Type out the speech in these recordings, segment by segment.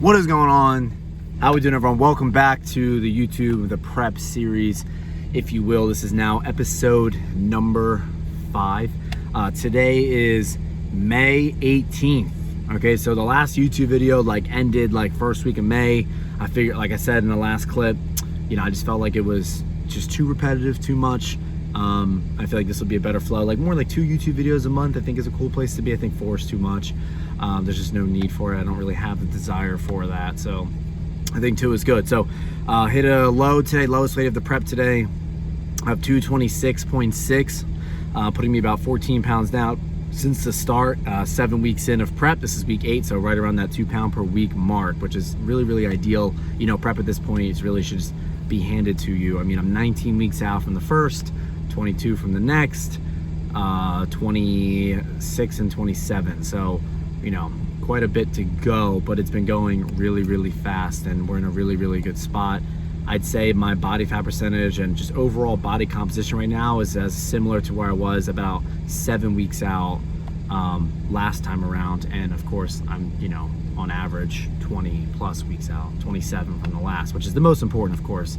What is going on? How we doing, everyone? Welcome back to the YouTube, the prep series, if you will. This is now episode number 5. Today is May 18th. Okay, so the last YouTube video ended first week of May. I figured, like I said in the last clip, I just felt like it was just too repetitive, too much. I feel like this will be a better flow, more like 2 YouTube videos a month. I think is a cool place to be. I think 4 is too much. There's just no need for it. I don't really have the desire for that, so I think 2 is good. So hit a low today, lowest weight of the prep today. I have 226.6, putting me about 14 pounds down since the start. 7 weeks in of prep. This is week 8, so right around that 2 pound per week mark, which is really, really ideal. Prep at this point is really should just be handed to you. I mean, I'm 19 weeks out from the first, 22 from the next, 26 and 27. So, quite a bit to go, but it's been going really, really fast, and we're in a really, really good spot. I'd say my body fat percentage and just overall body composition right now is as similar to where I was about 7 weeks out last time around. And of course, I'm, on average 20 plus weeks out, 27 from the last, which is the most important, of course.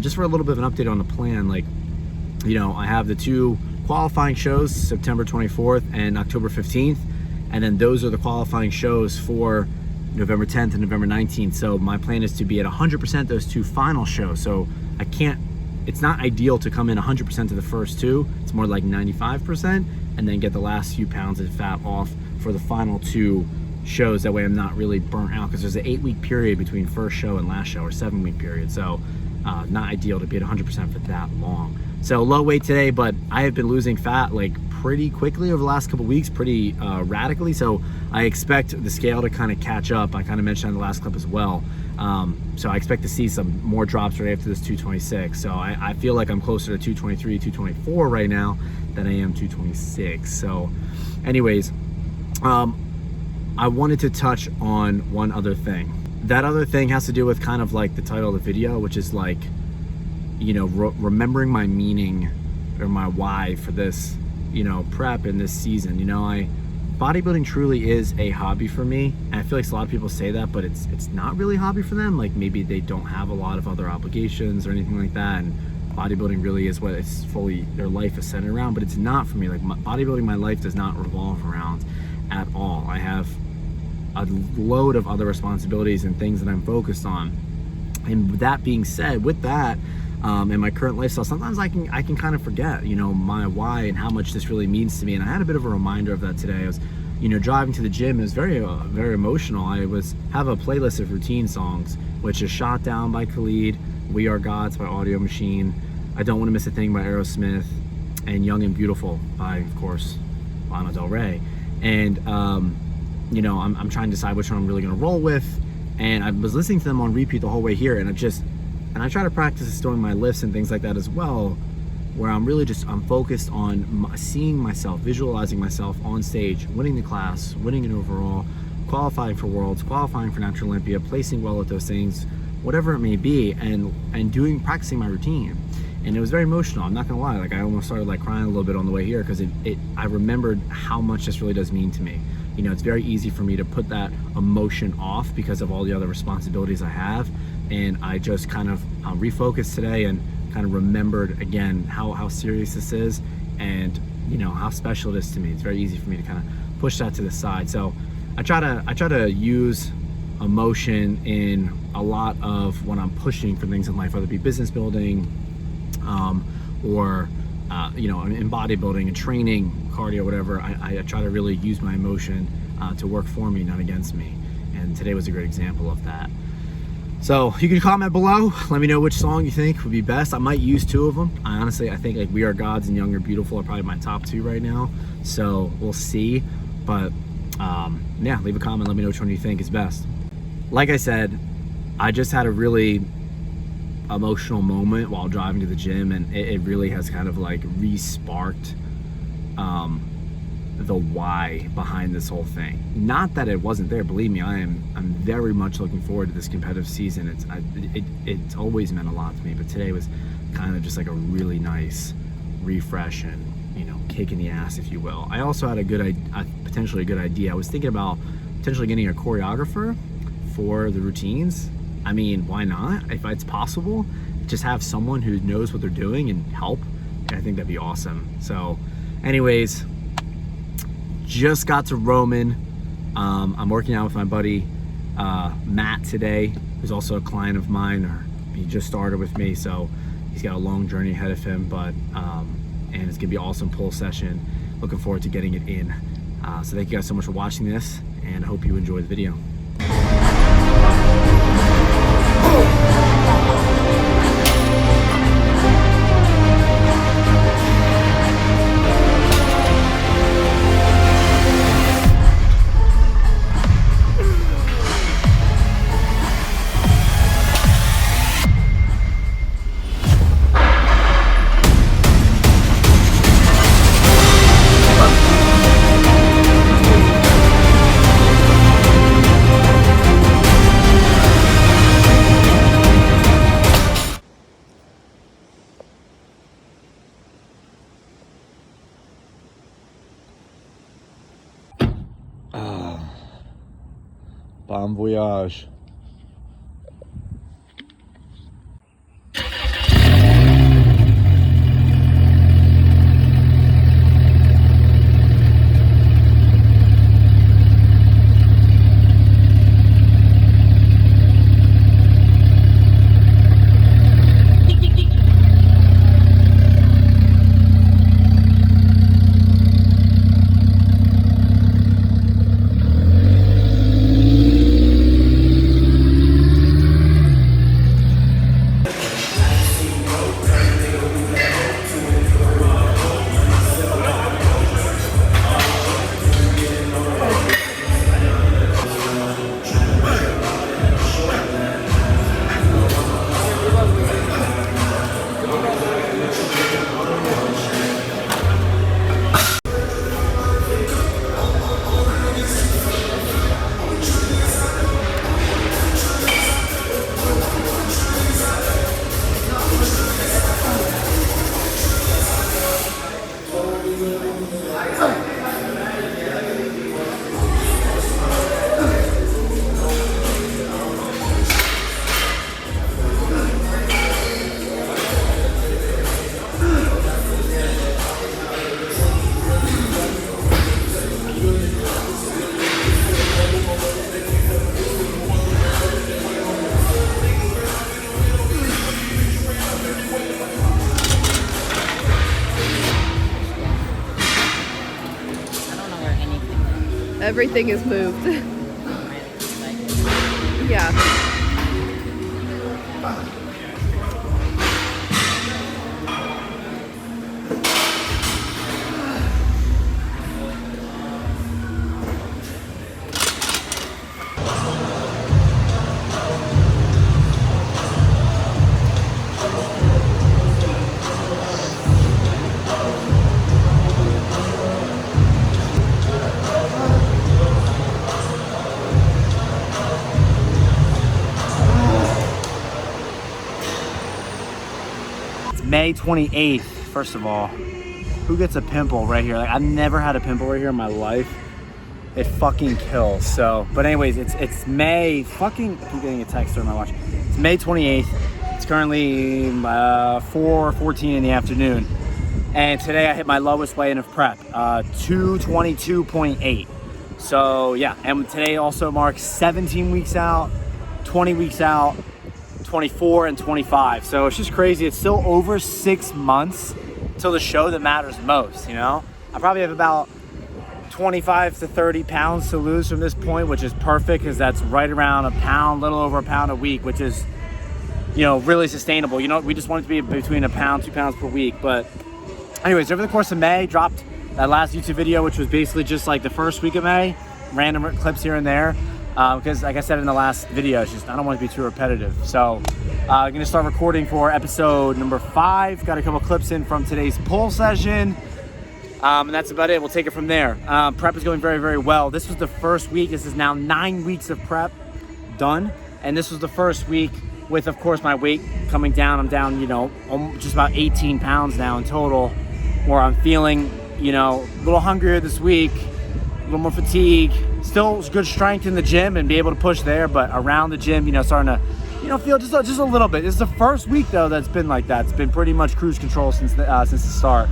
Just for a little bit of an update on the plan, I have the 2 qualifying shows, September 24th and October 15th. And then those are the qualifying shows for November 10th and November 19th. So my plan is to be at 100% those 2 final shows. So it's not ideal to come in 100% to the first 2. It's more like 95%, and then get the last few pounds of fat off for the final 2 shows. That way I'm not really burnt out, because there's an 8-week period between first show and last show, or 7-week period. So not ideal to be at 100% for that long. So low weight today, but I have been losing fat pretty quickly over the last couple weeks, pretty radically. So I expect the scale to kind of catch up. I kind of mentioned in the last clip as well. So I expect to see some more drops right after this 226. So I feel like I'm closer to 223, 224 right now than I am 226. So anyways, I wanted to touch on one other thing. That other thing has to do with kind of the title of the video, which is remembering my meaning or my why for this, prep in this season. Bodybuilding truly is a hobby for me, and I feel like a lot of people say that, but it's not really a hobby for them. Maybe they don't have a lot of other obligations or anything like that, and bodybuilding really is what it's fully their life is centered around. But it's not for me. Bodybuilding, my life does not revolve around at all. I have a load of other responsibilities and things that I'm focused on. And with that being said, with that, in my current lifestyle, sometimes I can kind of forget, my why and how much this really means to me. And I had a bit of a reminder of that today. I was, driving to the gym. It was very, very emotional. I have a playlist of routine songs, which is Shot Down by Khalid, We Are Gods by Audio Machine, I Don't Want to Miss a Thing by Aerosmith, and Young and Beautiful by, of course, Lana Del Rey. And, I'm trying to decide which one I'm really going to roll with. And I was listening to them on repeat the whole way here, and I try to practice this during my lifts and things like that as well, where I'm focused on seeing myself, visualizing myself on stage, winning the class, winning an overall, qualifying for Worlds, qualifying for Natty Olympia, placing well at those things, whatever it may be, and practicing my routine. And it was very emotional, I'm not gonna lie. I almost started crying a little bit on the way here, because I remembered how much this really does mean to me. It's very easy for me to put that emotion off because of all the other responsibilities I have. And I just kind of refocused today and kind of remembered again how serious this is, and how special it is to me. It's very easy for me to kind of push that to the side. So I try to use emotion in a lot of when I'm pushing for things in life, whether it be business building, or in bodybuilding and training, cardio, whatever. I try to really use my emotion to work for me, not against me. And today was a great example of that. So you can comment below, let me know which song you think would be best. I might use 2 of them. I think We Are Gods and Young and Beautiful are probably my top 2 right now. So we'll see. But yeah, leave a comment, let me know which one you think is best. Like I said, I just had a really emotional moment while driving to the gym, and it really has kind of re-sparked the why behind this whole thing. Not that it wasn't there, believe me, I'm very much looking forward to this competitive season. It's always meant a lot to me, but today was kind of just a really nice refresh and kick in the ass, if you will. I also had potentially a good idea. I was thinking about potentially getting a choreographer for the routines, I mean, why not? If it's possible, just have someone who knows what they're doing and help. And I think that'd be awesome. So anyways, just got to Roman. I'm working out with my buddy Matt today, who's also a client of mine, or he just started with me, so he's got a long journey ahead of him, but and it's gonna be an awesome pull session. Looking forward to getting it in. So thank you guys so much for watching this, and I hope you enjoy the video. Bon voyage. Everything is moved. Yeah. May 28th, first of all, who gets a pimple right here? Like, I've never had a pimple right here in my life. It fucking kills. So, but anyways, it's May, fucking, I keep getting a text on my watch. It's May 28th. It's currently 4:14 in the afternoon. And today I hit my lowest weigh-in of prep, 222.8. So yeah, and today also marks 17 weeks out, 20 weeks out, 24 and 25. So it's just crazy. It's still over 6 months till the show that matters most, you know? I probably have about 25 to 30 pounds to lose from this point, which is perfect because that's right around a pound, little over a pound a week, which is, you know, really sustainable. You know, we just want it to be between a pound, 2 pounds per week. But anyways, over the course of May, dropped that last YouTube video, which was basically just like the first week of May, random clips here and there. Because like I said in the last video, it's just, I don't want to be too repetitive. So I'm going to start recording for episode number 5. Got a couple clips in from today's pull session. And that's about it. We'll take it from there. Prep is going very, very well. This was the first week. This is now 9 weeks of prep done. And this was the first week with, of course, my weight coming down. I'm down, you know, just about 18 pounds now in total, where I'm feeling, you know, a little hungrier this week, a little more fatigue, still good strength in the gym and be able to push there, but around the gym, you know, starting to, you know, feel just a little bit. This is the first week though that's been like that. It's been pretty much cruise control since the start,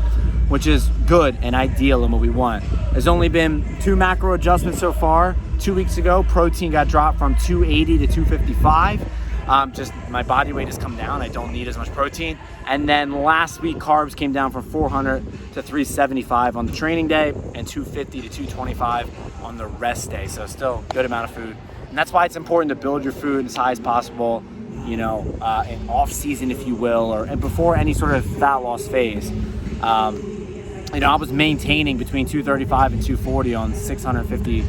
which is good and ideal and what we want. There's only been 2 macro adjustments so far. 2 weeks ago, protein got dropped from 280 to 255. Just my body weight has come down. I don't need as much protein. And then last week, carbs came down from 400 to 375 on the training day and 250 to 225 on the rest day. So still good amount of food. And that's why it's important to build your food as high as possible, you know, in off season, if you will, and before any sort of fat loss phase. You know, I was maintaining between 235 and 240 on 650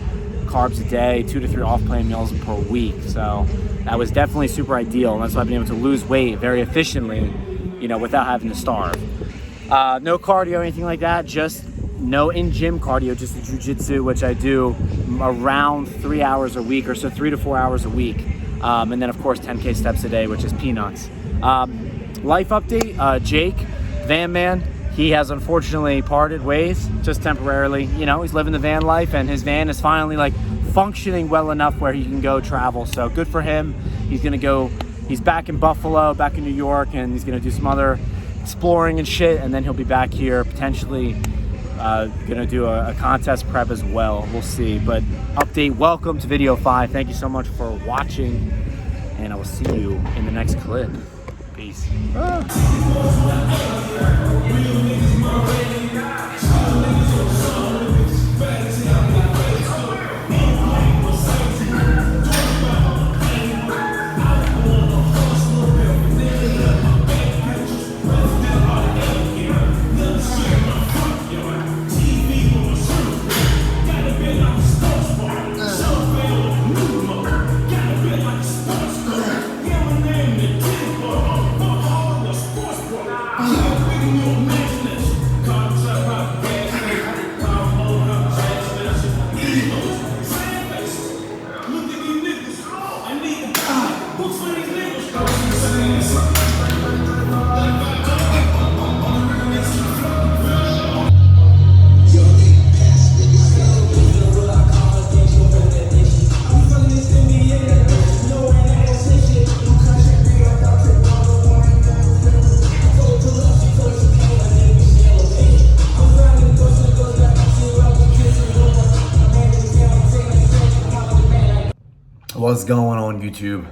carbs a day, 2 to 3 off-plan meals per week. So that was definitely super ideal. And that's why I've been able to lose weight very efficiently, you know, without having to starve. No cardio or anything like that, just no in-gym cardio, just the jiu-jitsu, which I do around 3 hours a week, or so 3 to 4 hours a week. And then of course 10K steps a day, which is peanuts. Life update, Jake, Van Man, he has unfortunately parted ways, just temporarily. You know, he's living the van life, and his van is finally like functioning well enough where he can go travel. So good for him. He's gonna go, he's back in Buffalo, back in New York, and he's gonna do some other exploring and shit, and then he'll be back here, potentially gonna do a contest prep as well. We'll see. But update, welcome to video 5. Thank you so much for watching, and I will see you in the next clip. Peace. What's going on, YouTube?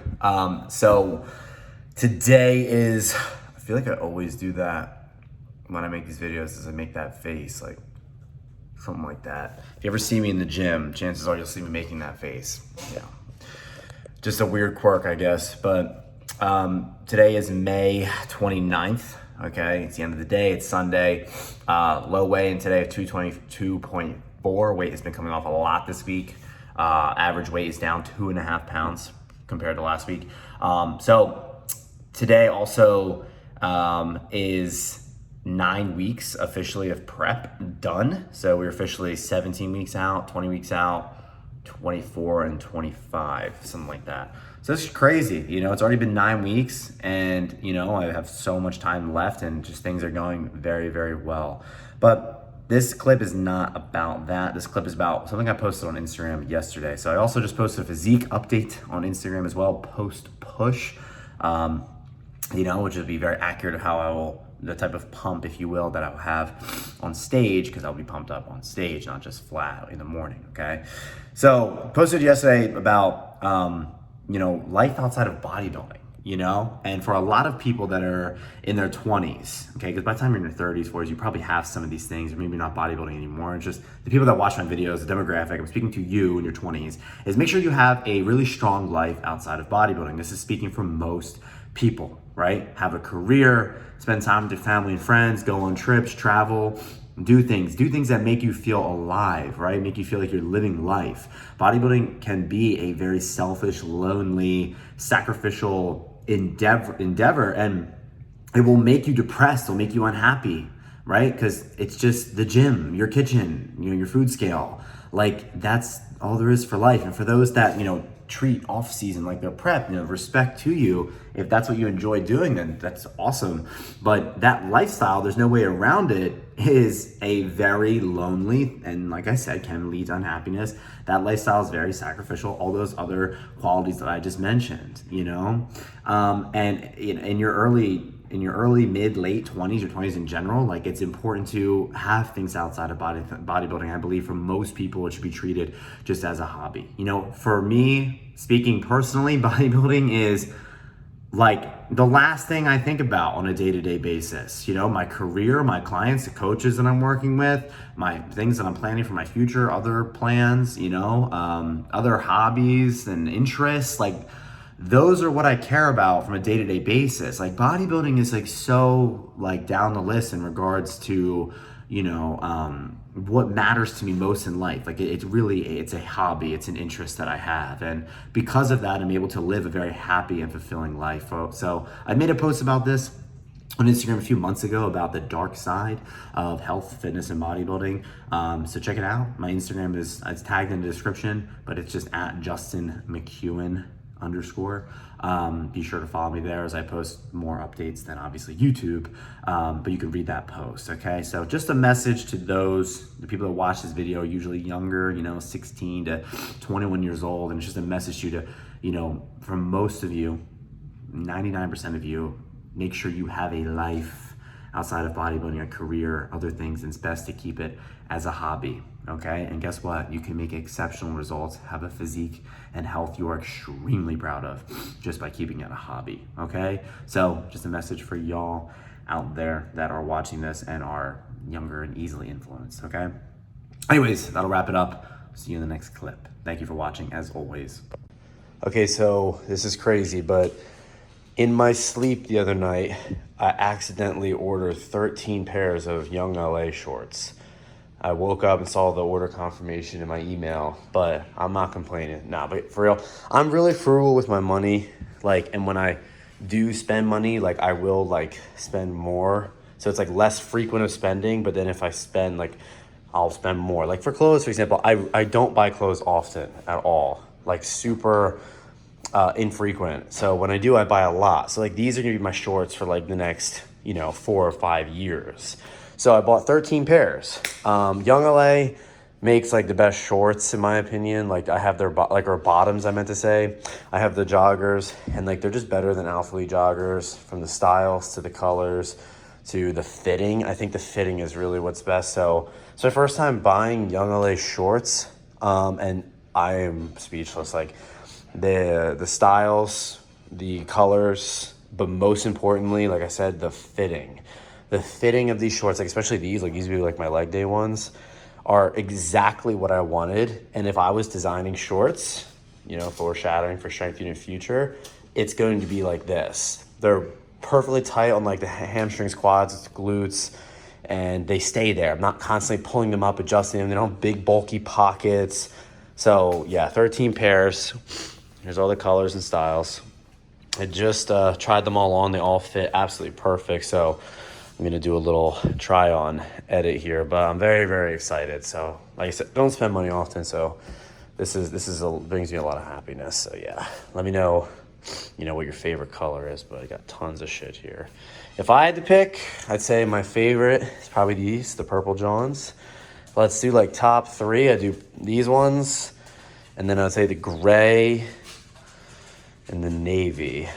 So today is, I feel like I always do that when I make these videos, is I make that face, like something like that. If you ever see me in the gym, chances are you'll see me making that face. Yeah, just a weird quirk, I guess. But today is May 29th. Okay, it's the end of the day, it's Sunday. Low weigh-in today of 222.4. Weight has been coming off a lot this week. Average weight is down 2.5 pounds compared to last week. So today also is 9 weeks officially of prep done. So we're officially 17 weeks out, 20 weeks out, 24 and 25, something like that. So it's crazy, you know, it's already been 9 weeks, and you know, I have so much time left, and just things are going very, very well. But this clip is not about that. This clip is about something I posted on Instagram yesterday. So I also just posted a physique update on Instagram as well, post-push, you know, which would be very accurate of how I will, the type of pump, if you will, that I will have on stage, because I'll be pumped up on stage, not just flat in the morning, okay? So posted yesterday about, you know, life outside of bodybuilding. You know, and for a lot of people that are in their 20s, okay, because by the time you're in your 30s, 40s, you probably have some of these things, or maybe not bodybuilding anymore. It's just the people that watch my videos, the demographic, I'm speaking to you in your 20s, is make sure you have a really strong life outside of bodybuilding. This is speaking for most people, right? Have a career, spend time with your family and friends, go on trips, travel, do things that make you feel alive, right? Make you feel like you're living life. Bodybuilding can be a very selfish, lonely, sacrificial endeavor, and it will make you depressed, it'll make you unhappy, right? Because it's just the gym, your kitchen, you know, your food scale. Like, that's all there is for life. And for those that, you know, treat off season like their prep, you know, respect to you. If that's what you enjoy doing, then that's awesome. But that lifestyle, there's no way around it. is a very lonely, and like I said, can lead to unhappiness. That lifestyle is very sacrificial, all those other qualities that I just mentioned, you know? And in your early mid late 20s or 20s in general, like it's important to have things outside of bodybuilding. I believe for most people it should be treated just as a hobby. You know, for me, speaking personally, bodybuilding is like the last thing I think about on a day-to-day basis. You know, my career, my clients, the coaches that I'm working with, my things that I'm planning for my future, other plans, you know, other hobbies and interests, like those are what I care about from a day-to-day basis. Like bodybuilding is like so like down the list in regards to, you know, what matters to me most in life. Like it's a hobby, it's an interest that I have. And because of that, I'm able to live a very happy and fulfilling life. So I made a post about this on Instagram a few months ago about the dark side of health, fitness, and bodybuilding. So check it out. My Instagram is, it's tagged in the description, but it's just at Justin McEwen _. Be sure to follow me there as I post more updates than obviously YouTube, but you can read that post, okay? So just a message to the people that watch this video, usually younger, you know, 16 to 21 years old, and it's just a message to you to, you know, from most of you, 99% of you, make sure you have a life outside of bodybuilding, a career, other things, and it's best to keep it as a hobby, okay? And guess what? You can make exceptional results, have a physique and health you are extremely proud of just by keeping it a hobby, okay? So just a message for y'all out there that are watching this and are younger and easily influenced, okay? Anyways, that'll wrap it up. See you in the next clip. Thank you for watching, as always. Okay, so this is crazy, but in my sleep the other night, I accidentally ordered 13 pairs of Young LA shorts. I woke up and saw the order confirmation in my email, but I'm not complaining. Nah, but for real, I'm really frugal with my money. Like, and when I do spend money, like I will like spend more. So it's like less frequent of spending, but then if I spend, like I'll spend more. Like for clothes, for example, I don't buy clothes often at all. Like super infrequent. So when I do, I buy a lot. So like these are gonna be my shorts for like the next, you know, 4 or 5 years. So I bought 13 pairs. Young LA makes like the best shorts in my opinion. Like I have their or bottoms, I meant to say. I have the joggers, and like they're just better than Alpha Lee joggers, from the styles to the colors to the fitting. I think the fitting is really what's best. So my first time buying Young LA shorts, and I am speechless. Like the styles, the colors, but most importantly, like I said, the fitting. The fitting of these shorts, like especially these would be like my leg day ones, are exactly what I wanted. And if I was designing shorts, you know, foreshadowing for Strength Unit Future, it's going to be like this. They're perfectly tight on like the hamstrings, quads, glutes, and they stay there. I'm not constantly pulling them up, adjusting them. They don't have big bulky pockets. So yeah, 13 pairs. Here's all the colors and styles. I just tried them all on. They all fit absolutely perfect. So I'm gonna do a little try on edit here, but I'm very, very excited. So like I said, don't spend money often. So this brings me a lot of happiness. So yeah, let me know, you know, what your favorite color is, but I got tons of shit here. If I had to pick, I'd say my favorite is probably these, the Purple Johns. Let's do like top 3. I do these ones, and then I'd say the gray and the navy.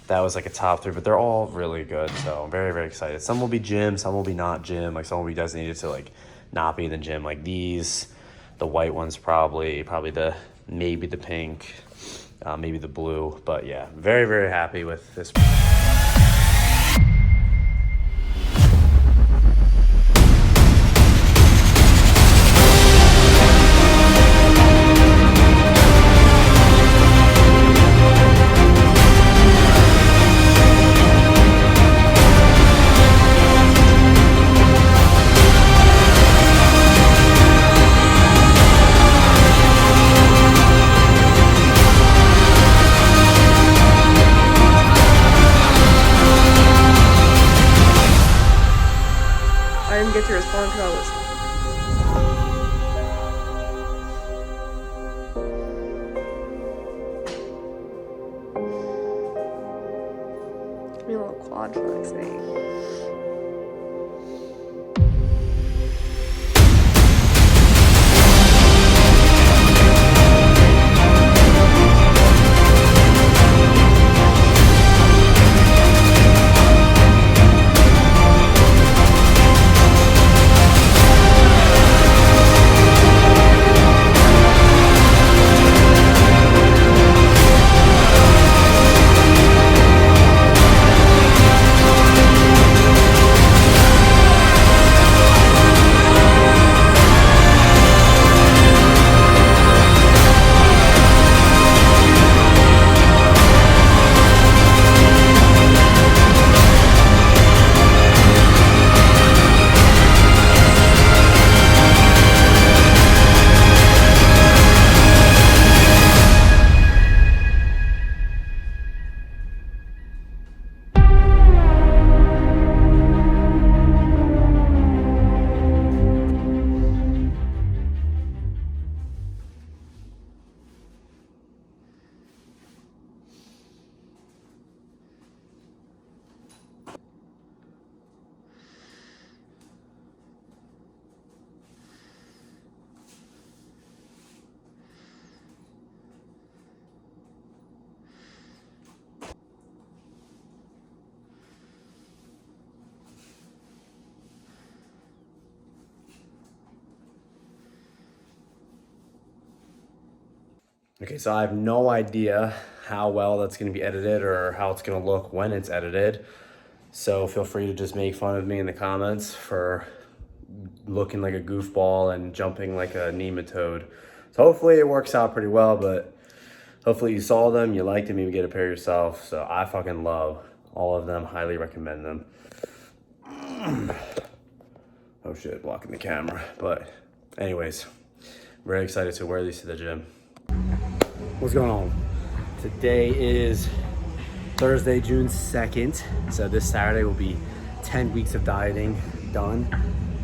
That was like a top 3, but they're all really good. So I'm very, very excited. Some will be gym, some will be not gym. Like some will be designated to like not be in the gym. Like these, the white ones probably maybe the pink, maybe the blue. But yeah, very, very happy with this. I didn't get to respond because I was. Give me a little quad flex thing. Okay, so I have no idea how well that's going to be edited or how it's going to look when it's edited. So feel free to just make fun of me in the comments for looking like a goofball and jumping like a nematode. So hopefully it works out pretty well, but hopefully you saw them, you liked them, you get a pair yourself. So I fucking love all of them, highly recommend them. Oh shit, blocking the camera. But anyways, very excited to wear these to the gym. What's going on? Today is Thursday, June 2nd. So this Saturday will be 10 weeks of dieting done.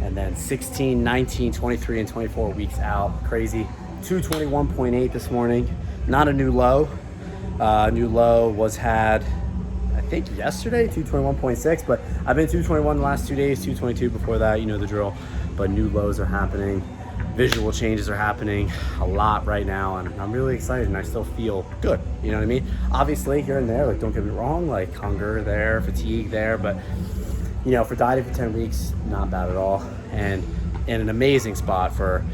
And then 16, 19, 23, and 24 weeks out. Crazy. 221.8 this morning. Not a new low. New low was had, I think yesterday, 221.6. But I've been 221 the last 2 days, 222 before that. You know the drill. But new lows are happening. Visual changes are happening a lot right now, and I'm really excited, and I still feel good. You know what I mean? Obviously, here and there, like, don't get me wrong, like hunger there, fatigue there, but you know, for dieting for 10 weeks, not bad at all, and in an amazing spot for,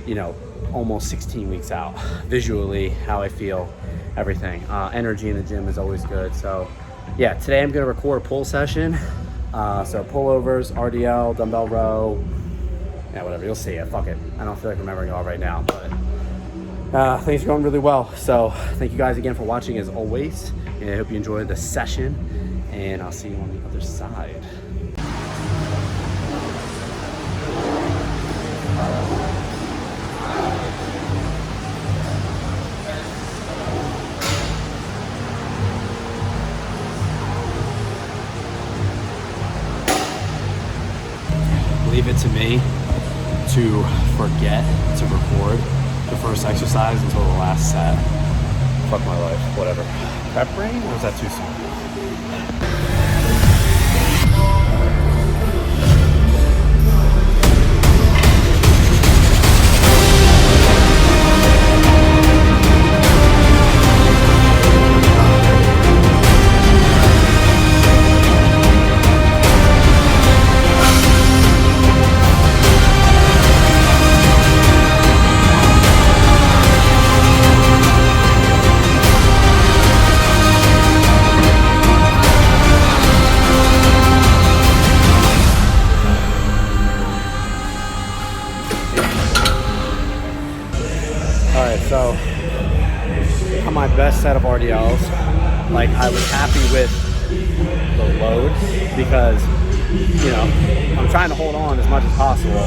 you know, almost 16 weeks out. Visually, how I feel, everything. Energy in the gym is always good. So yeah, today I'm gonna record a pull session. So pullovers, RDL, dumbbell row. Yeah, whatever, you'll see it, fuck it. I don't feel like remembering it all right now, but things are going really well. So thank you guys again for watching as always. And I hope you enjoyed the session, and I'll see you on the other side. Leave it to me to forget to record the first exercise until the last set. Fuck my life, whatever. Prep brain, or was that too soon? So, on my best set of RDLs, like, I was happy with the load because, you know, I'm trying to hold on as much as possible,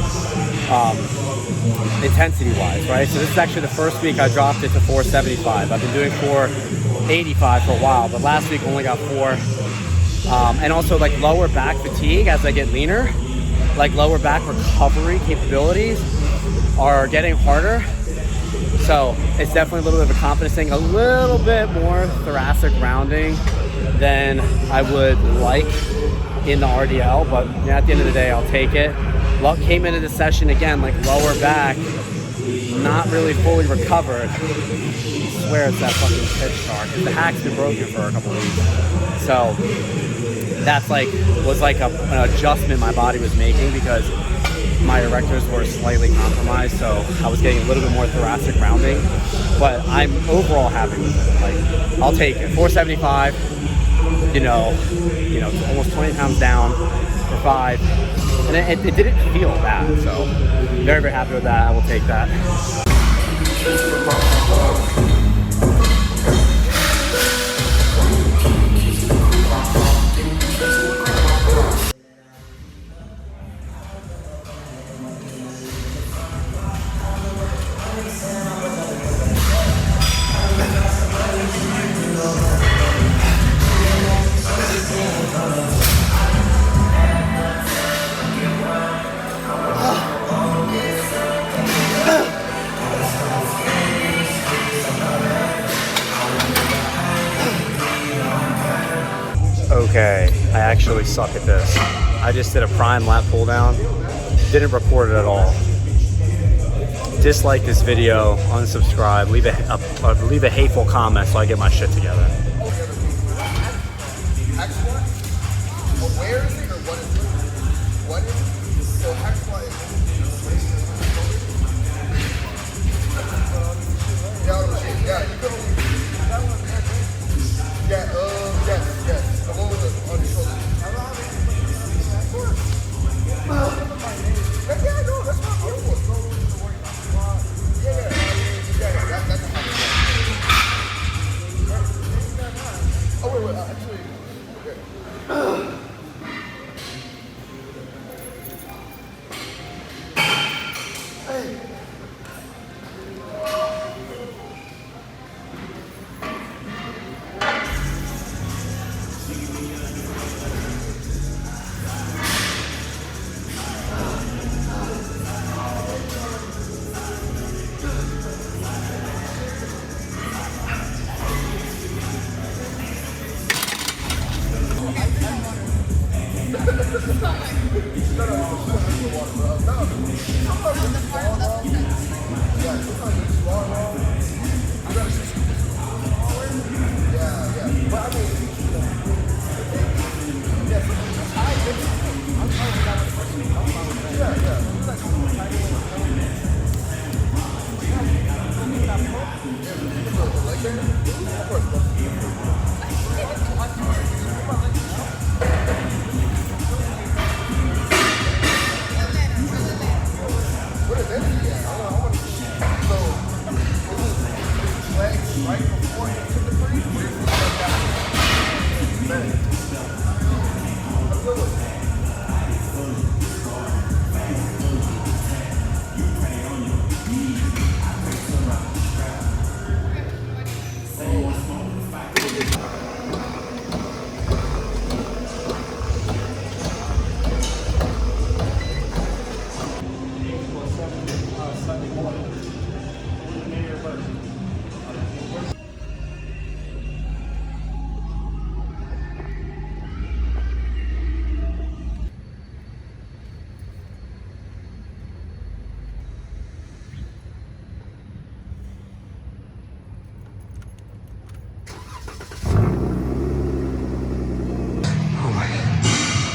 intensity-wise, right? So this is actually the first week I dropped it to 475. I've been doing 485 for a while, but last week only got 4. And also, like, lower back fatigue as I get leaner, like lower back recovery capabilities are getting harder. So it's definitely a little bit of a confidence thing, a little bit more thoracic rounding than I would like in the RDL, but at the end of the day, I'll take it. Came into the session again, like lower back, not really fully recovered. I swear it's that fucking pitch shark. The hack's been broken for a couple of weeks. So that's like, was like an adjustment my body was making because my erectors were slightly compromised, so I was getting a little bit more thoracic rounding, but I'm overall happy with it. Like, I'll take it. 475, you know, almost 20 pounds down for 5, and it didn't feel bad, so very, very happy with that. I will take that. Okay, I actually suck at this. I just did a prime lat pull down, didn't record it at all. Dislike this video, unsubscribe, leave a hateful comment so I get my shit together. Where is it or what is it? What is it? So hack squat is Yeah, yeah, you go. Yeah, yes. The one with the on your shoulder. Yeah, I know. That's what I'm here for. Yeah. That's a hard one. Oh, wait, actually. Okay.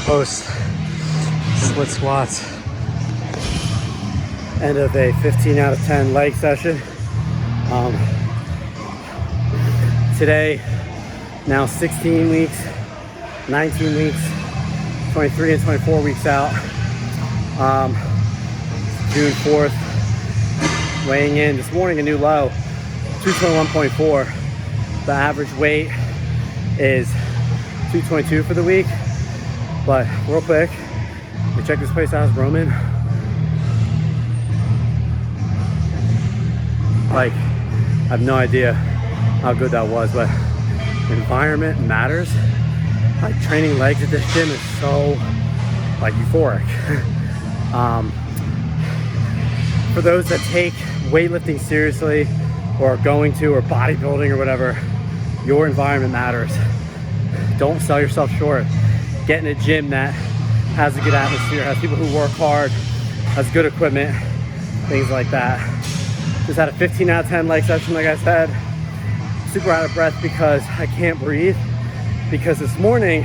Post split squats. End of a 15 out of 10 leg session. Today, now 16 weeks, 19 weeks, 23 and 24 weeks out. June 4th, weighing in this morning a new low, 221.4. The average weight is 222 for the week. But real quick, we check this place out. Roman. Like, I have no idea how good that was, but environment matters. Like, training legs at this gym is so like euphoric. For those that take weightlifting seriously or are going to, or bodybuilding or whatever, your environment matters. Don't sell yourself short. Get in a gym that has a good atmosphere, has people who work hard, has good equipment, things like that. Just had a 15 out of 10 leg session, like I said. Super out of breath because I can't breathe. Because this morning,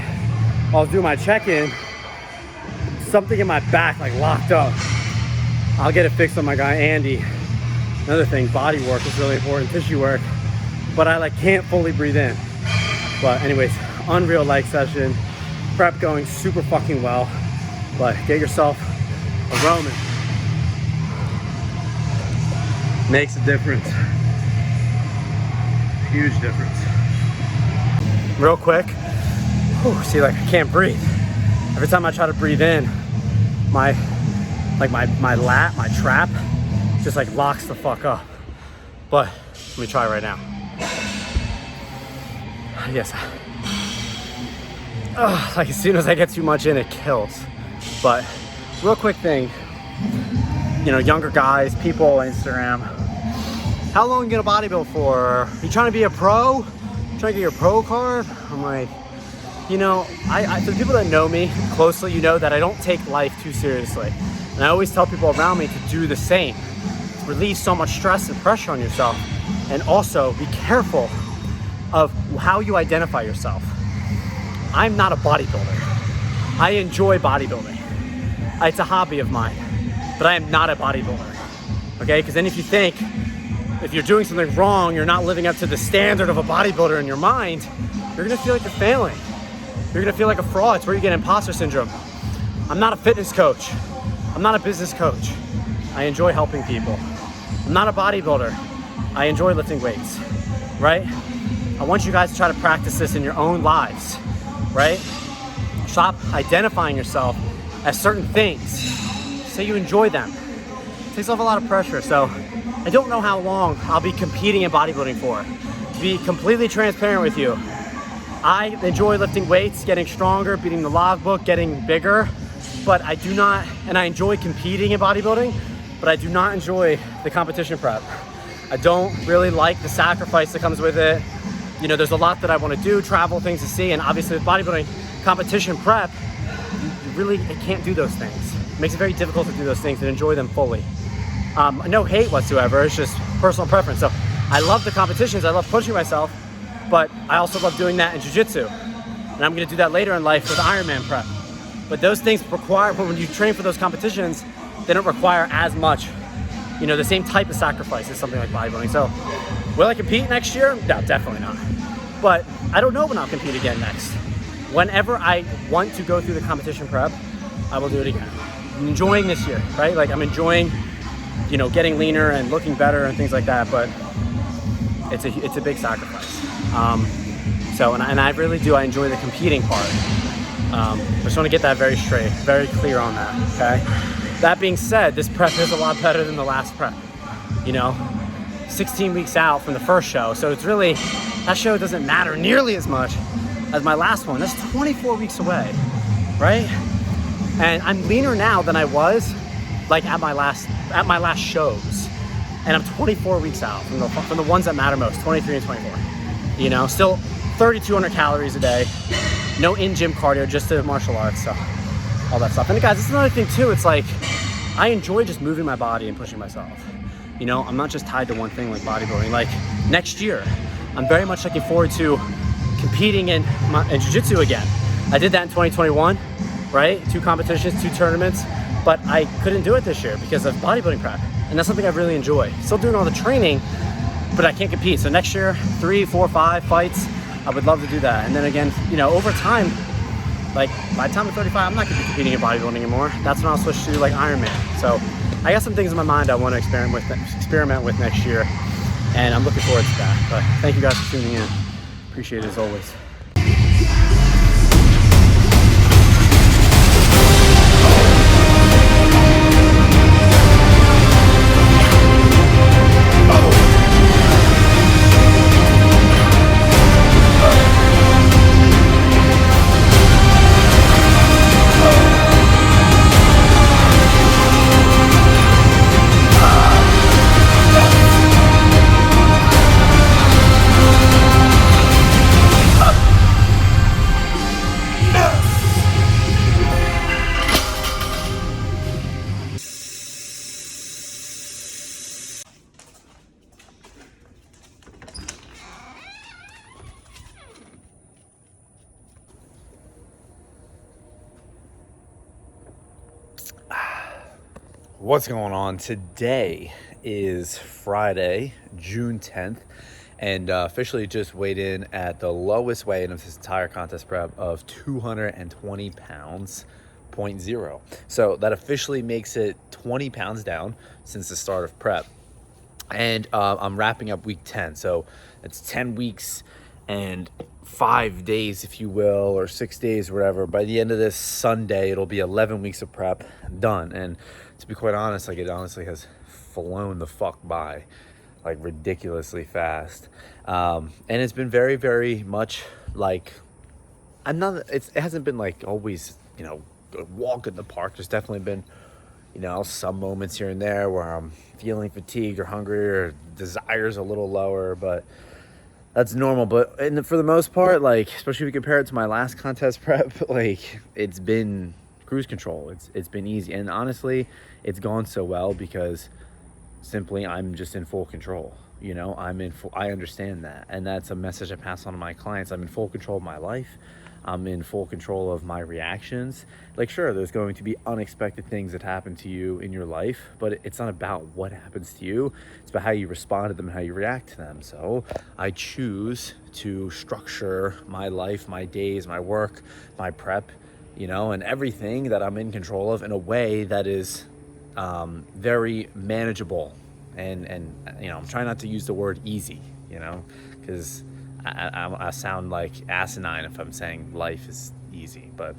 while I was doing my check-in, something in my back like locked up. I'll get it fixed on my guy, Andy. Another thing, body work is really important, tissue work. But I like can't fully breathe in. But anyways, unreal leg session. Prep going super fucking well, but get yourself a Roman. Makes a difference. Huge difference. Real quick, see, like I can't breathe. Every time I try to breathe in, my lat, my trap, just like locks the fuck up. But let me try right now. Yes. Like as soon as I get too much in, it kills. But real quick thing, you know, younger guys, people on Instagram, how long are you gonna bodybuild for? Are you trying to be a pro? Trying to get your pro card? I'm like, you know, for the people that know me closely, you know that I don't take life too seriously. And I always tell people around me to do the same. Relieve so much stress and pressure on yourself. And also be careful of how you identify yourself. I'm not a bodybuilder. I enjoy bodybuilding. It's a hobby of mine, but I am not a bodybuilder. Okay, because then if you think if you're doing something wrong, you're not living up to the standard of a bodybuilder in your mind, you're gonna feel like you're failing. You're gonna feel like a fraud. It's where you get imposter syndrome. I'm not a fitness coach. I'm not a business coach. I enjoy helping people. I'm not a bodybuilder. I enjoy lifting weights, right? I want you guys to try to practice this in your own lives, right? Stop identifying yourself as certain things. Say you enjoy them. It takes off a lot of pressure. So I don't know how long I'll be competing in bodybuilding for. To be completely transparent with you, I enjoy lifting weights, getting stronger, beating the logbook, getting bigger, but I do not, and I enjoy competing in bodybuilding, but I do not enjoy the competition prep. I don't really like the sacrifice that comes with it. You know, there's a lot that I want to do, travel, things to see, and obviously with bodybuilding competition prep, you really can't do those things. It makes it very difficult to do those things and enjoy them fully. No hate whatsoever, it's just personal preference. So I love the competitions, I love pushing myself, but I also love doing that in jiu-jitsu. And I'm gonna do that later in life with Ironman prep. But those things require, when you train for those competitions, they don't require as much, you know, the same type of sacrifice as something like bodybuilding. So will I compete next year? No, definitely not. But I don't know when I'll compete again next. Whenever I want to go through the competition prep, I will do it again. I'm enjoying this year, right? Like I'm enjoying, you know, getting leaner and looking better and things like that, but it's a big sacrifice. And I really do, I enjoy the competing part. I just want to get that very straight, very clear on that, okay? That being said, this prep is a lot better than the last prep, you know? 16 weeks out from the first show, so it's really, that show doesn't matter nearly as much as my last one. That's 24 weeks away, right? And I'm leaner now than I was like at my last shows. And I'm 24 weeks out from the ones that matter most, 23 and 24. You know, still 3,200 calories a day, no in-gym cardio, just the martial arts, so all that stuff. And guys, this is another thing too, it's like, I enjoy just moving my body and pushing myself. You know, I'm not just tied to one thing like bodybuilding. Like next year, I'm very much looking forward to competing in jiu-jitsu again. I did that in 2021, right? 2 competitions, 2 tournaments, but I couldn't do it this year because of bodybuilding prep. And that's something I really enjoy. Still doing all the training, but I can't compete. So next year, 3, 4, 5 fights, I would love to do that. And then again, you know, over time, like by the time I'm 35, I'm not gonna be competing in bodybuilding anymore. That's when I'll switch to like Ironman. So I got some things in my mind I want to experiment with next year, and I'm looking forward to that. But thank you guys for tuning in. Appreciate it as always. What's going on? Today is Friday, June 10th, and officially just weighed in at the lowest weight of this entire contest prep of 220 pounds, 0.0. So that officially makes it 20 pounds down since the start of prep. And I'm wrapping up week 10. So it's 10 weeks and 5 days, if you will, or 6 days, or whatever. By the end of this Sunday, it'll be 11 weeks of prep done. And to be quite honest, like it honestly has flown the fuck by, like ridiculously fast. And it's been very, very much like, it hasn't been like always, you know, a walk in the park. There's definitely been, you know, some moments here and there where I'm feeling fatigued or hungry or desire's a little lower, but that's normal. But for the most part, like, especially if you compare it to my last contest prep, like it's been cruise control. It's been easy. And honestly, it's gone so well because simply I'm just in full control. You know, I understand that. And that's a message I pass on to my clients. I'm in full control of my life. I'm in full control of my reactions. Like, sure, there's going to be unexpected things that happen to you in your life, but it's not about what happens to you. It's about how you respond to them and how you react to them. So I choose to structure my life, my days, my work, my prep, you know, and everything that I'm in control of in a way that is very manageable. And you know, I'm trying not to use the word easy, you know, because I sound like asinine if I'm saying life is easy. But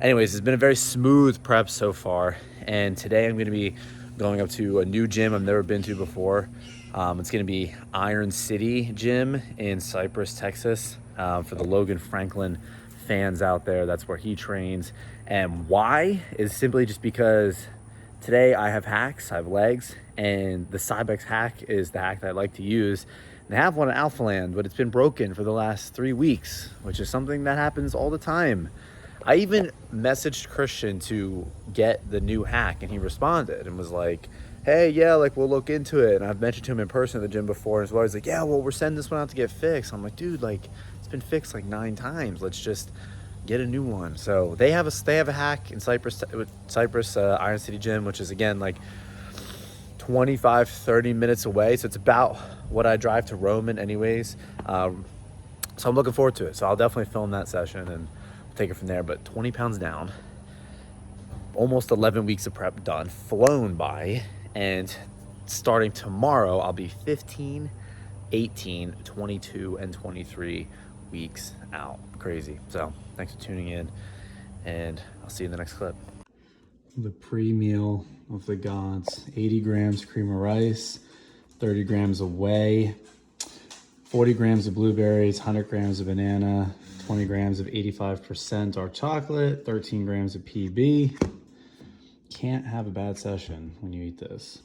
anyways, it's been a very smooth prep so far. And today I'm going to be going up to a new gym I've never been to before. It's going to be Iron City Gym in Cypress, Texas. For the Logan Franklin fans out there, that's where he trains. And why is simply just because today I have hacks, I have legs, and the Cybex hack is the hack that I like to use. And I have one at Alphaland, but it's been broken for the last 3 weeks, which is something that happens all the time. I even messaged Christian to get the new hack, and he responded and was like, hey, yeah, like, we'll look into it. And I've mentioned to him in person at the gym before as well. He's like, yeah, well, we're sending this one out to get fixed. I'm like, dude, like, it's been fixed like 9 times. Let's just get a new one. So they have a hack in Cypress Iron City Gym, which is, again, like 25-30 minutes away. So it's about what I drive to Roman anyways. So I'm looking forward to it. So I'll definitely film that session and take it from there. But 20 pounds down, almost 11 weeks of prep done, flown by. And starting tomorrow, I'll be 15, 18, 22, and 23 weeks out. Crazy. So thanks for tuning in, and I'll see you in the next clip. The pre-meal of the gods: 80 grams cream of rice, 30 grams of whey, 40 grams of blueberries, 100 grams of banana, 20 grams of 85% dark chocolate, 13 grams of PB. Can't have a bad session when you eat this.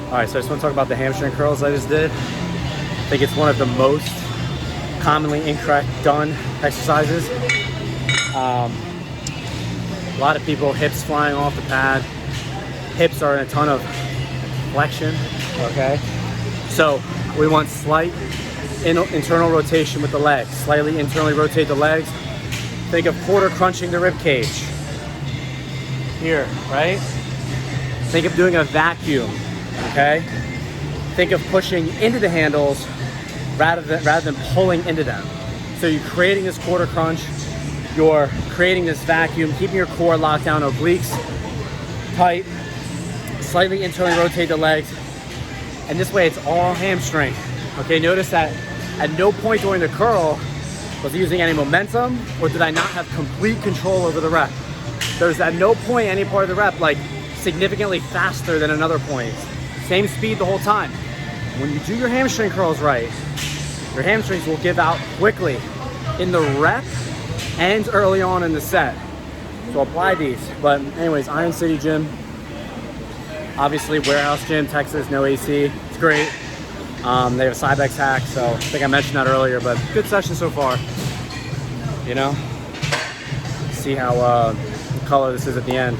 All right, so I just want to talk about the hamstring curls I just did. I think it's one of the most commonly incorrect done exercises. A lot of people, hips flying off the pad. Hips are in a ton of flexion, okay? So we want slight internal rotation with the legs. Slightly internally rotate the legs. Think of quarter crunching the rib cage. Here, right? Think of doing a vacuum. Okay? Think of pushing into the handles rather than pulling into them. So you're creating this quarter crunch, you're creating this vacuum, keeping your core locked down, obliques tight, slightly internally rotate the legs, and this way it's all hamstring. Okay, notice that at no point during the curl was I using any momentum or did I not have complete control over the rep. There's at no point any part of the rep like significantly faster than another point. Same speed the whole time. When you do your hamstring curls right, your hamstrings will give out quickly in the rep and early on in the set. So apply these. But anyways, Iron City Gym, obviously warehouse gym, Texas, no AC. It's great. They have a Cybex hack, so I think I mentioned that earlier, but good session so far. You know, see how color this is at the end.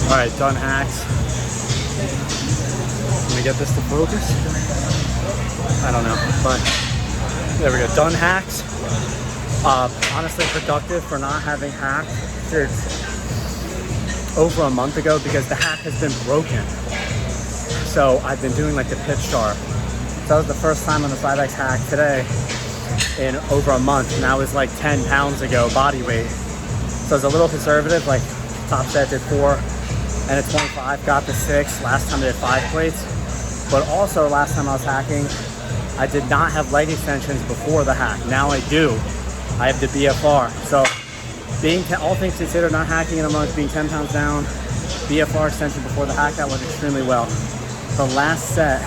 All right, done hacks. Let me get this to focus. I don't know, but there we go. Done hacks. Honestly, productive for not having hacked since over a month ago because the hack has been broken. So I've been doing like the pitch sharp. So that was the first time on the 5X hack today in over a month, and that was like 10 pounds ago body weight. So I was a little conservative, like top set did 4 and a 25, got the 6. Last time I did 5 plates. But also last time I was hacking, I did not have leg extensions before the hack. Now I do. I have the BFR. So being all things considered, not hacking in a month, being 10 pounds down, BFR extension before the hack, that went extremely well. The last set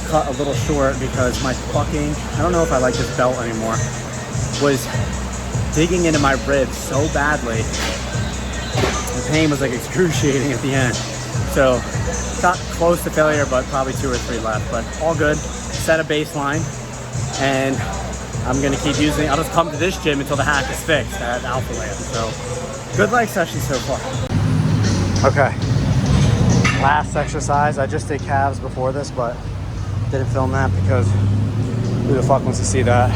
cut a little short because my fucking, I don't know if I like this belt anymore, was digging into my ribs so badly. The pain was like excruciating at the end. So got close to failure, but probably 2 or 3 left, but all good. Set a baseline, and I'm gonna keep using it. I'll just come to this gym until the hack is fixed at Alpha Land. So good leg session so far. Okay, last exercise. I just did calves before this, but didn't film that because who the fuck wants to see that?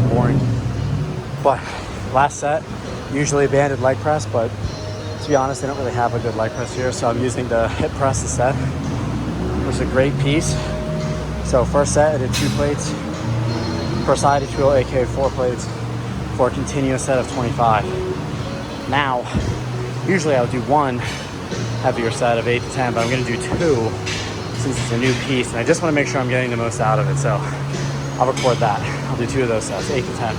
Boring. But last set, usually banded leg press, but to be honest, they don't really have a good leg press here, so I'm using the hip press instead, which is a great piece. So first set, I did 2 plates per side, if you will, aka 4 plates for a continuous set of 25. Now, usually I'll do 1 heavier set of 8 to 10, but I'm gonna do 2 since it's a new piece, and I just wanna make sure I'm getting the most out of it, so I'll record that. I'll do 2 of those sets, 8 to 10.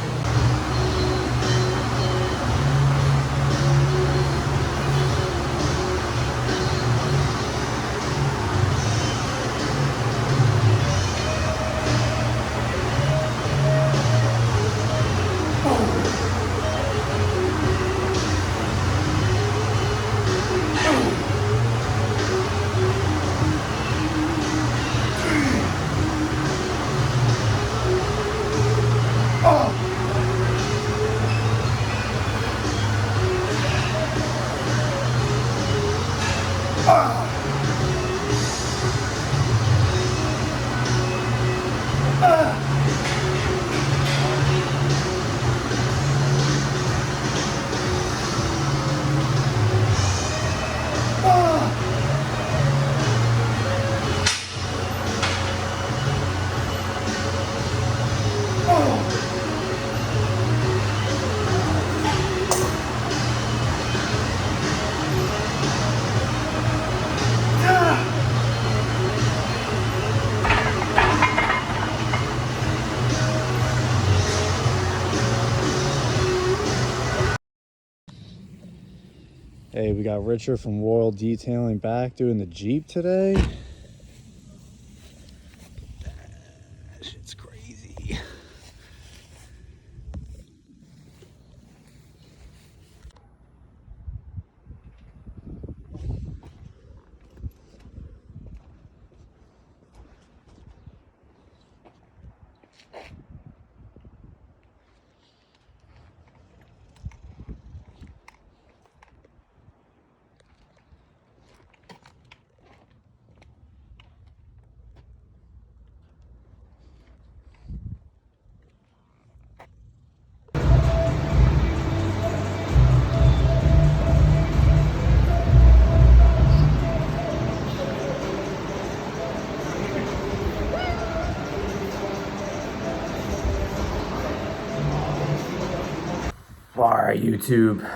Hey, we got Richard from Royal Detailing back doing the Jeep today. That shit's crazy. All right, YouTube,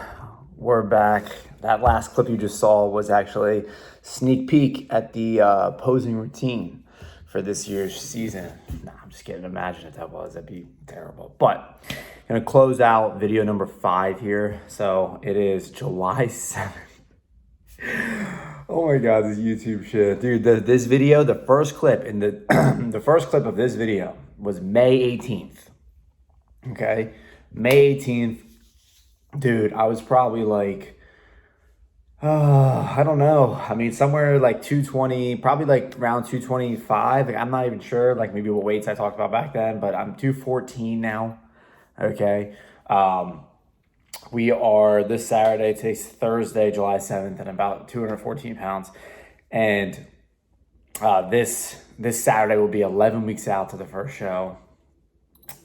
we're back. That last clip you just saw was actually sneak peek at the posing routine for this year's season. Nah, I'm just kidding. Imagine if that was, that'd be terrible. But I'm gonna close out video number 5 here. So it is July 7th. Oh my God, this YouTube shit. Dude, this video, the first clip in the, the first clip of this video was May 18th. Okay, May 18th. Dude, I was probably like, I don't know. I mean, somewhere like 220, probably like around 225. Like, I'm not even sure, like maybe what weights I talked about back then, but I'm 214 now. Okay. We are this Saturday, today's Thursday, July 7th, and about 214 pounds. And this Saturday will be 11 weeks out to the first show.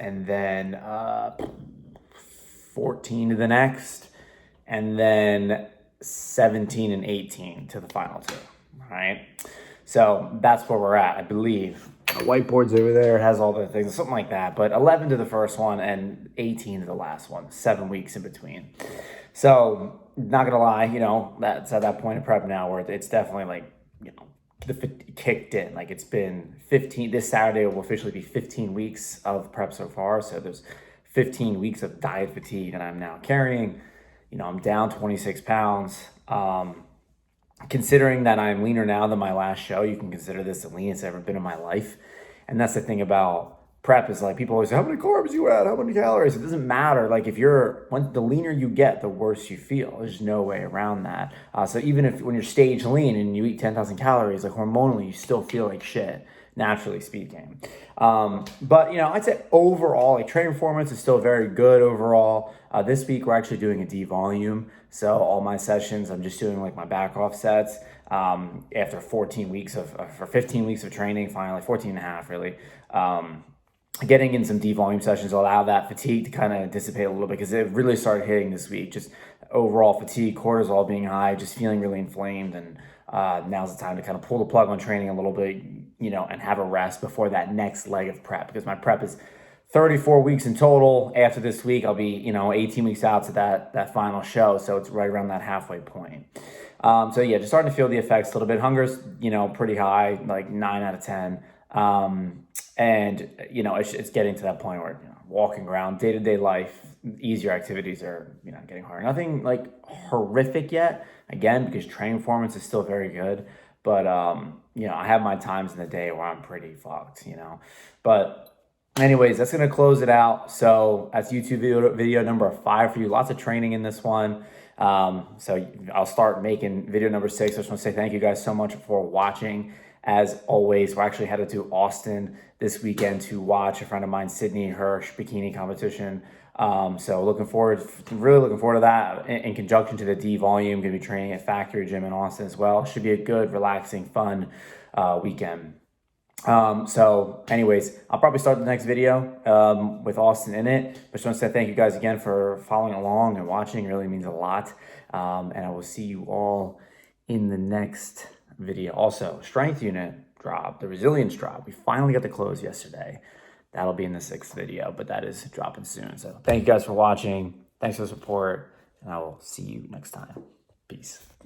And then 14 to the next, and then 17 and 18 to the final 2. All right. So that's where we're at, I believe. The whiteboard's over there. It has all the things, something like that. But 11 to the first one and 18 to the last one. 7 weeks in between. So not gonna lie, you know, that's at that point of prep now where it's definitely like, you know, kicked in. Like it's been 15. This Saturday will officially be 15 weeks of prep so far. So there's 15 weeks of diet fatigue that I'm now carrying. You know, I'm down 26 pounds. Considering that I'm leaner now than my last show, you can consider this the leanest I've ever been in my life. And that's the thing about prep is like people always say, how many carbs you at? How many calories? It doesn't matter. Like if the leaner you get, the worse you feel. There's no way around that. So even if when you're stage lean and you eat 10,000 calories, like hormonally, you still feel like shit, naturally speaking. But you know, I'd say overall, like training performance is still very good overall. This week we're actually doing a D volume. So all my sessions, I'm just doing like my back off sets. After 14 weeks for 15 weeks of training, finally 14 and a half really. Getting in some D volume sessions will allow that fatigue to kind of dissipate a little bit because it really started hitting this week. Just overall fatigue, cortisol being high, just feeling really inflamed. And now's the time to kind of pull the plug on training a little bit, you know, and have a rest before that next leg of prep, because my prep is 34 weeks in total. After this week, I'll be, you know, 18 weeks out to that final show. So it's right around that halfway point. So yeah, just starting to feel the effects a little bit. Hunger's, you know, pretty high, like 9 out of 10. And, you know, it's getting to that point where, you know, walking around, day-to-day life, easier activities are, you know, getting harder. Nothing like horrific yet, again, because training performance is still very good. But, you know, I have my times in the day where I'm pretty fucked, you know. But anyways, that's going to close it out. So that's YouTube video number 5 for you. Lots of training in this one. So I'll start making video number 6. I just want to say thank you guys so much for watching. As always, we're actually headed to Austin this weekend to watch a friend of mine, Sydney Hirsch, bikini competition. So really looking forward to that in conjunction to the D volume. Going to be training at Factory Gym in Austin as well. Should be a good, relaxing, fun weekend. So anyways, I'll probably start the next video with Austin in it. But just want to say thank you guys again for following along and watching. It really means a lot. And I will see you all in the next video. Also, strength unit drop, the resilience drop. We finally got the close yesterday. That'll be in the 6th video, but that is dropping soon. So thank you guys for watching. Thanks for the support, and I will see you next time. Peace.